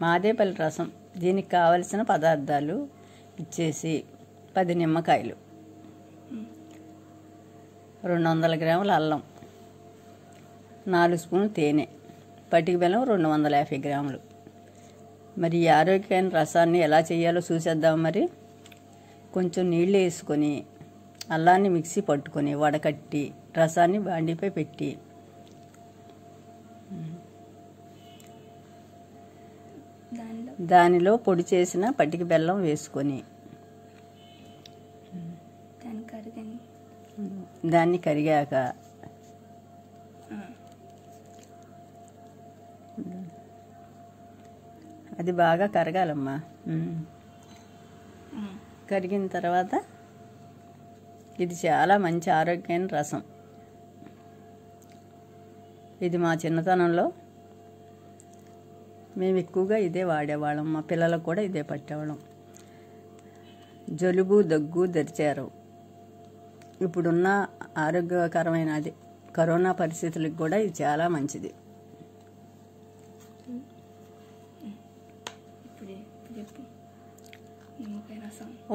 మాదేపల్లి రసం. దీనికి కావలసిన పదార్థాలు ఇచ్చేసి 10 నిమ్మకాయలు, 200 గ్రాముల అల్లం, 4 స్పూన్లు తేనె, పటిక బెల్లం 250 గ్రాములు. మరి ఈ ఆరోగ్యమైన రసాన్ని ఎలా చేయాలో చూసేద్దాం. మరి కొంచెం నీళ్ళు వేసుకొని అల్లాన్ని మిక్సీ పట్టుకొని వడకట్టి రసాన్ని బాండీపై పెట్టి దానిలో పొడి చేసిన పటిక బెల్లం వేసుకొని దాన్ని కరిగాక అది బాగా కరగాలమ్మా. కరిగిన తర్వాత ఇది చాలా మంచి ఆరోగ్యమైన రసం. ఇది మా చిన్నతనంలో మేము ఎక్కువగా ఇదే వాడేవాళ్ళం. మా పిల్లలకు కూడా ఇదే పట్టేవాళ్ళం. జలుబు, దగ్గు, దరిచేరు ఇప్పుడున్న ఆరోగ్యకరమైన అది కరోనా పరిస్థితులకు కూడా ఇది చాలా మంచిది.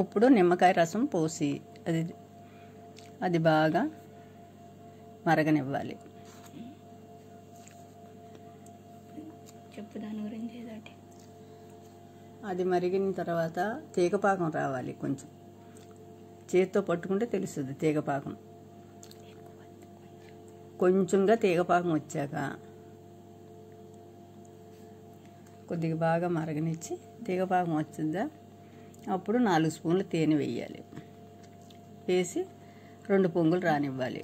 ఇప్పుడు నిమ్మకాయ రసం పోసి అది బాగా మరగనివ్వాలి. అది మరిగిన తర్వాత తీగపాకం రావాలి. కొంచెం చేతితో పట్టుకుంటే తెలుస్తుంది తీగపాకం. కొంచెంగా తీగపాకం వచ్చాక కొద్దిగా బాగా మరగనిచ్చి తీగపాకం వచ్చిందా అప్పుడు 4 స్పూన్లు తేనె వేయాలి. వేసి 2 పొంగులు రానివ్వాలి.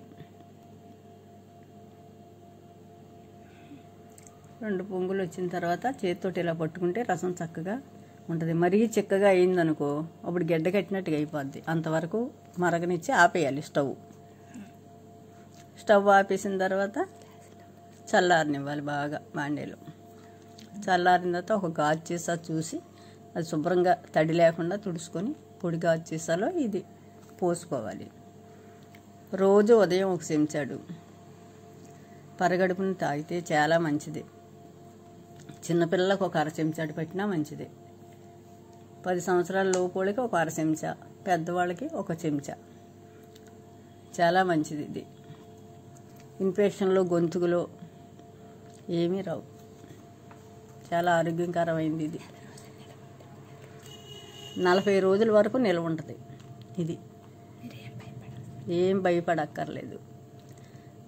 2 పొంగులు వచ్చిన తర్వాత చేతితోటి ఇలా పట్టుకుంటే రసం చక్కగా ఉంటుంది. మరీ చిక్కగా అయిందనుకో అప్పుడు గడ్డ కట్టినట్టుగా అయిపోద్ది. అంతవరకు మరగనిచ్చి ఆపేయాలి స్టవ్ ఆపేసిన తర్వాత చల్లారనివ్వాలి బాగా బాండీలో. చల్లారిన తర్వాత ఒక గాజు సీసా చూసి అది శుభ్రంగా తడి లేకుండా తుడుచుకొని పొడి గాజు సీసాలో ఇది పోసుకోవాలి. రోజు ఉదయం 1 చెంచాడు పరగడుపుని తాగితే చాలా మంచిది. చిన్నపిల్లలకు ఒక 1/2 చెంచాడు పెట్టినా మంచిది. 10 సంవత్సరాల లోపులకి ఒక 1/2 చెంచా, పెద్దవాళ్ళకి 1 చెంచా చాలా మంచిది. ఇది ఇన్ఫెక్షన్లో గొంతుకులో ఏమీ రావు. చాలా ఆరోగ్యకరమైంది. ఇది 40 రోజుల వరకు నిల్వ ఉంటుంది. ఇది ఏం భయపడక్కర్లేదు.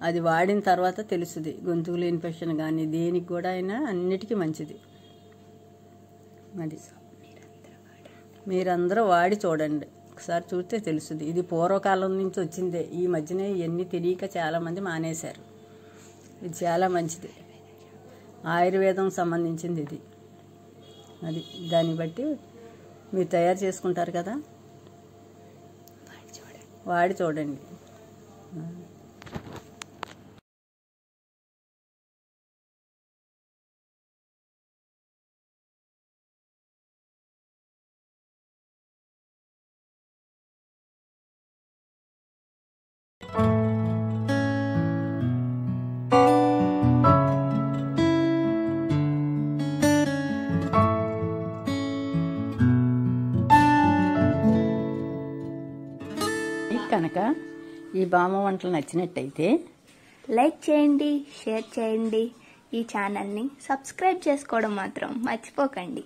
అది వాడిన తర్వాత తెలుస్తుంది గొంతుకులో ఇన్ఫెక్షన్ కానీ దేనికి కూడా అయినా అన్నిటికీ మంచిది. అది మీరందరూ వాడి చూడండి. ఒకసారి చూస్తే తెలుస్తుంది. ఇది పూర్వకాలం నుంచి వచ్చిందే. ఈ మధ్యనే ఇవన్నీ తెలియక చాలామంది మానేశారు. ఇది చాలా మంచిది. ఆయుర్వేదం సంబంధించింది ఇది. అది దాన్ని బట్టి మీరు తయారు చేసుకుంటారు కదా, వాడి చూడండి. కనుక ఈ బామ్మ వంటలు నచ్చినట్టయితే లైక్ చేయండి, షేర్ చేయండి. ఈ ఛానల్ని సబ్స్క్రైబ్ చేసుకోవడం మాత్రం మర్చిపోకండి.